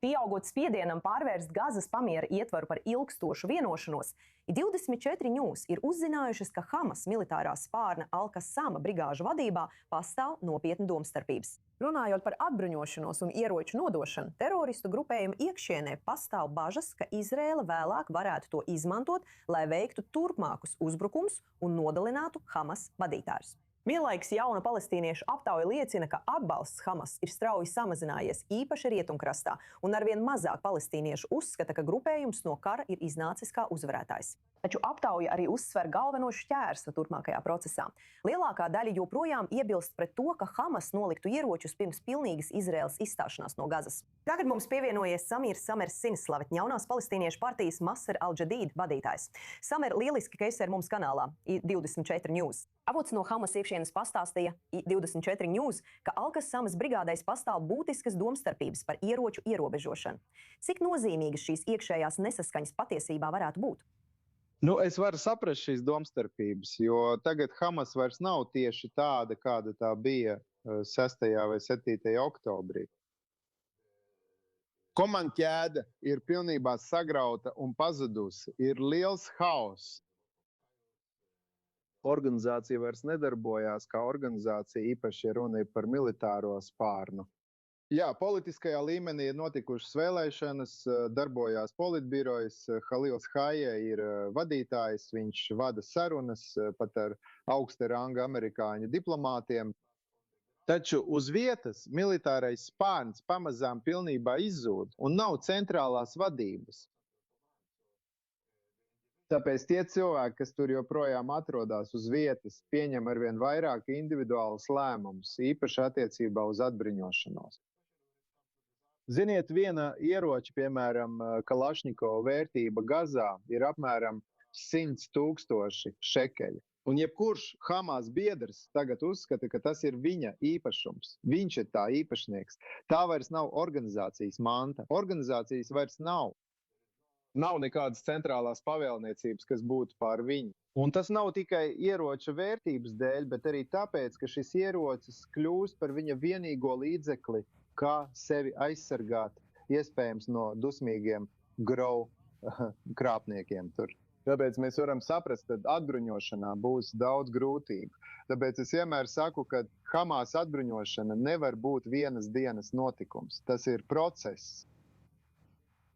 Pieaugot spiedienam pārvērst Gazas pamiera ietvaru par ilgstošu vienošanos, 24 News ir uzzinājušas, ka Hamas militārā spārna Al-Qassama brigāžu vadībā pastāv nopietna domstarpības. Runājot par atbruņošanos un ieroču nodošanu, teroristu grupējumu iekšienē pastāv bažas, ka Izraēla vēlāk varētu to izmantot, lai veiktu turpmākus uzbrukumus un nodalinātu Hamas vadītājus. Vienlaikus jauna palestīniešu aptauja liecina, ka atbalsts Hamas ir strauji samazinājies, īpaši rietumkrastā, un arvien mazāk palestīniešu uzskata, ka grupējums no kara ir iznācis kā uzvarētājs. Taču aptauja arī uzsver galveno šķērsu turpmākajā procesā. Lielākā daļa joprojām iebilst pret to, ka Hamas noliktu ieročus pirms pilnīgas Izraēlas izstāšanās no Gazas. Tagad mums pievienojies Samīrs Samers Sinislavit, jaunās palestīniešu partijas Masr al-Jadīd vadītājs. Samer, lieliski, ka esi ar mums kanālā 24 News. Avots no Hamas iekšienes pastāstīja 24 News, ka Al-Qassamas brigādēs pastāv būtiskas domstarpības par ieroču ierobežošanu. Cik nozīmīgas šīs iekšējās nesaskaņas patiesībā varētu būt? Es varu saprast šīs domstarpības, jo tagad Hamas vairs nav tieši tāda, kāda tā bija 6. vai 7. oktobrī. Komandķēde ir pilnībā sagrauta un pazudusi. Ir liels haoss. Organizācija vairs nedarbojās kā organizācija, īpaši ja runa ir par militāro spārnu. Jā, politiskajā līmenī ir notikušas vēlēšanas, darbojās politbirojas, Halils Haie ir vadītājs, viņš vada sarunas pat ar augsta ranga amerikāņu diplomātiem. Taču uz vietas militārais spārns pamazām pilnībā izzūd un nav centrālās vadības. Tāpēc tie cilvēki, kas tur joprojām atrodas uz vietas, pieņem arvien vairāk individuālus lēmumus, īpaši attiecībā uz atbruņošanos. Ziniet, viena ieroča, piemēram, Kalašņikova vērtība Gazā ir apmēram 100 000 šekeļi. Un jebkurš Hamas biedrs tagad uzskata, ka tas ir viņa īpašums. Viņš ir tā īpašnieks. Tā vairs nav organizācijas manta. Organizācijas vairs nav. Nav nekādas centrālās pavēlniecības, kas būtu pār viņu. Un tas nav tikai ieroča vērtības dēļ, bet arī tāpēc, ka šis ierocis kļūst par viņa vienīgo līdzekli, kā sevi aizsargāt, iespējams no dusmīgiem krāpniekiem tur. Tāpēc mēs varam saprast, ka atbruņošanā būs daudz grūtību. Tāpēc es vienmēr saku, ka Hamas atbruņošana nevar būt vienas dienas notikums. Tas ir process.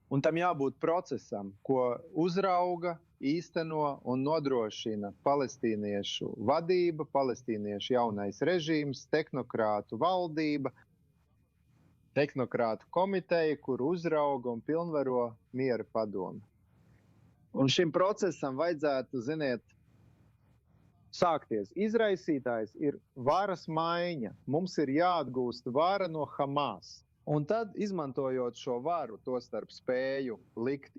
Un tam jābūt procesam, ko uzrauga, īsteno un nodrošina palestīniešu vadība, palestīniešu jaunais režīms, tehnokrātu valdība, tehnokrātu komiteja, kur uzrauga un pilnvaro miera padomi. Un šim procesam vajadzētu, sākties. Izraisītājs ir varas maiņa. Mums ir jāatgūst vara no Hamas. Un tad, izmantojot šo varu, tostarp spēju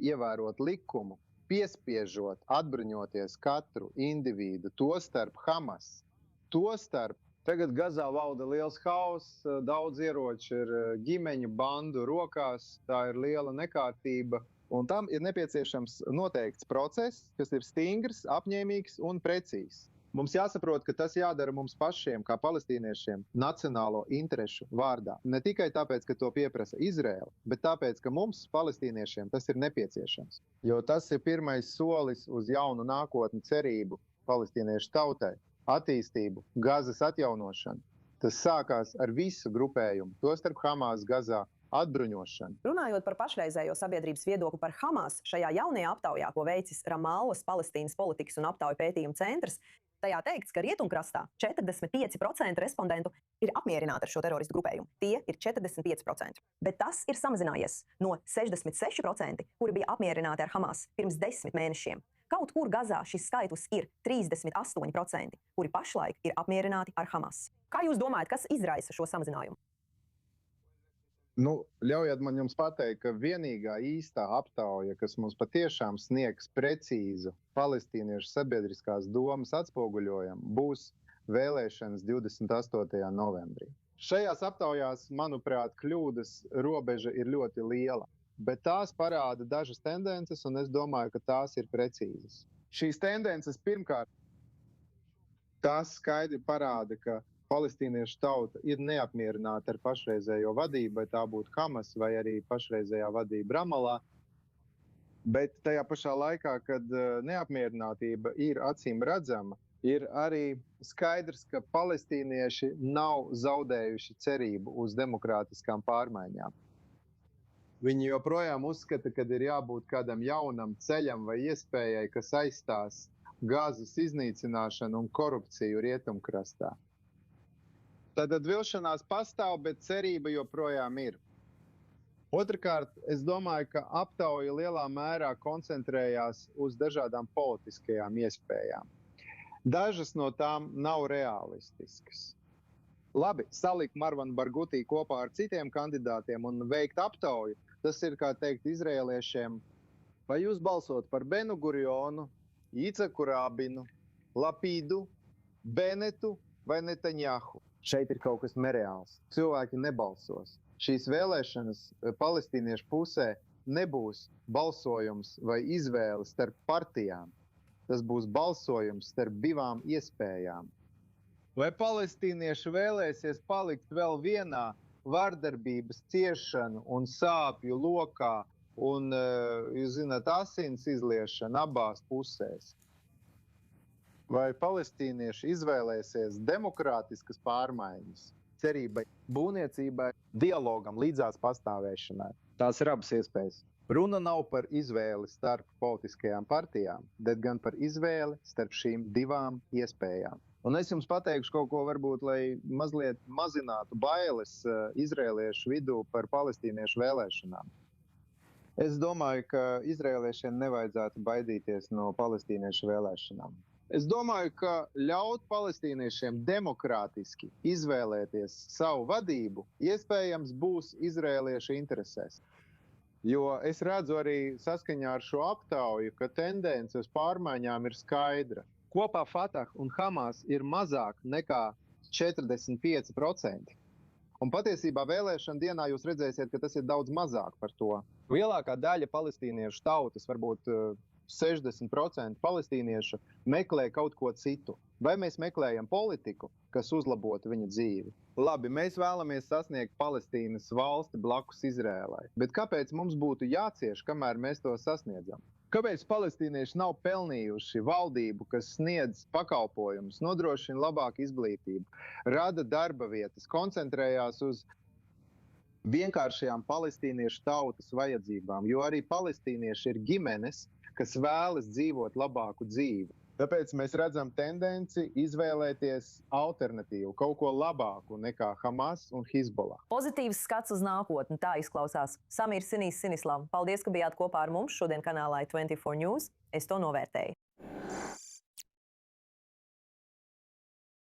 ievērot likumu, piespiežot, atbruņoties katru individu, tostarp Hamas, tostarp tagad Gazā valda liels hauss, daudz ieroči ir ģimeņu bandu rokās, tā ir liela nekārtība. Un tam ir nepieciešams noteikts process, kas ir stingrs, apņēmīgs un precīzs. Mums jāsaprot, ka tas jādara mums pašiem, kā palestīniešiem, nacionālo interešu vārdā. Ne tikai tāpēc, ka to pieprasa Izraēla, bet tāpēc, ka mums, palestīniešiem, tas ir nepieciešams. Jo tas ir pirmais solis uz jaunu nākotni, cerību palestīniešu tautai, attīstību, Gazas atjaunošanu. Tas sākās ar visu grupējumu, tostarp Hamas Gazā, atbruņošanu. Runājot par pašreizējo sabiedrības viedokli par Hamas, šajā jaunajā aptaujā, ko veicis Ramallas Palestīnas politikas un aptauju pētījumu centrs, tajā teikts, ka rietumkrastā 45% respondentu ir apmierināti ar šo teroristu grupējumu. Tie ir 45%. Bet tas ir samazinājies no 66%, kuri bija apmierināti ar Hamas pirms 10 mēnešiem. Kaut kur Gazā šis skaitlis ir 38%, kuri pašlaik ir apmierināti ar Hamas. Kā jūs domājat, kas izraisa šo samazinājumu? Ļaujiet man jums pateikt, ka vienīgā īstā aptauja, kas mums patiešām sniegs precīzu palestīniešu sabiedriskās domas atspoguļojumu, būs vēlēšanas 28. novembrī. Šajās aptaujās, manuprāt, kļūdas robeža ir ļoti liela, bet tās parāda dažas tendences, un es domāju, ka tās ir precīzas. Šīs tendences pirmkārt, tās skaidri parāda, ka palestīniešu tauta ir neapmierināta ar pašreizējo vadību, vai tā būtu Hamas vai arī pašreizējā vadība Ramalā. Bet tajā pašā laikā, kad neapmierinātība ir acīm redzama, ir arī skaidrs, ka palestīnieši nav zaudējuši cerību uz demokrātiskām pārmaiņām. Viņi joprojām uzskata, ka ir jābūt kādam jaunam ceļam vai iespējai, kas aizstās Gazas iznīcināšanu un korupciju rietumkrastā. Tātad vilšanās pastāv, bet cerība joprojām ir. Otrakārt, es domāju, ka aptauja lielā mērā koncentrējās uz dažādām politiskajām iespējām. Dažas no tām nav realistiskas. Labi, salikt Marvanu Bargutī kopā ar citiem kandidātiem un veikt aptauju, tas ir, kā teikt, izrēliešiem, vai jūs balsot par Benu Gurionu, Yitzhaku Rabinu, Lapīdu, Benetu vai Netanjahu. Šeit ir kaut kas nereāls. Cilvēki nebalsos. Šīs vēlēšanas palestīniešu pusē nebūs balsojums vai izvēle starp partijām. Tas būs balsojums starp divām iespējām. Vai palestīnieši vēlēsies palikt vēl vienā vardarbības, ciešanu un sāpju lokā un, jūs zināt, asins izliešana abās pusēs? Vai palestīnieši izvēlēsies demokrātiskas pārmaiņas, cerībai, būvniecībai, dialogam, līdzās pastāvēšanai? Tās ir abas iespējas. Runa nav par izvēli starp politiskajām partijām, bet gan par izvēli starp šīm divām iespējām. Un es jums pateikšu kaut ko varbūt, lai mazliet mazinātu bailes izrēliešu vidū par palestīniešu vēlēšanām. Es domāju, ka izrēliešiem nevajadzētu baidīties no palestīniešu vēlēšanām. Es domāju, ka ļaut palestīniešiem demokrātiski izvēlēties savu vadību, iespējams būs izrēliešu interesēs. Jo es redzu arī saskaņā ar šo aptauju, ka tendence uz pārmaiņām ir skaidra. Kopā Fatah un Hamas ir mazāk nekā 45%. Un patiesībā vēlēšana dienā jūs redzēsiet, ka tas ir daudz mazāk par to. Lielākā daļa palestīniešu tautas, varbūt 60% palestīniešu, meklē kaut ko citu. Vai mēs meklējam politiku, kas uzlabotu viņa dzīvi? Labi, mēs vēlamies sasniegt Palestīnas valsti blakus Izrēlai. Bet kāpēc mums būtu jācieš, kamēr mēs to sasniedzam? Kāpēc palestīnieši nav pelnījuši valdību, kas sniedz pakalpojumus, nodrošina labāku izglītību, rada darba vietas, koncentrējās uz vienkāršajām palestīniešu tautas vajadzībām, jo arī palestīnieši ir ģimenes, kas vēlas dzīvot labāku dzīvi. Tāpēc mēs redzam tendenci izvēlēties alternatīvu, kaut ko labāku nekā Hamas un Hizbollah. Pozitīvs skats uz nākotni, tā izklausās. Samīrs Sinislam, paldies, ka bijāt kopā ar mums šodien kanālā 24 News. Es to novērtēju.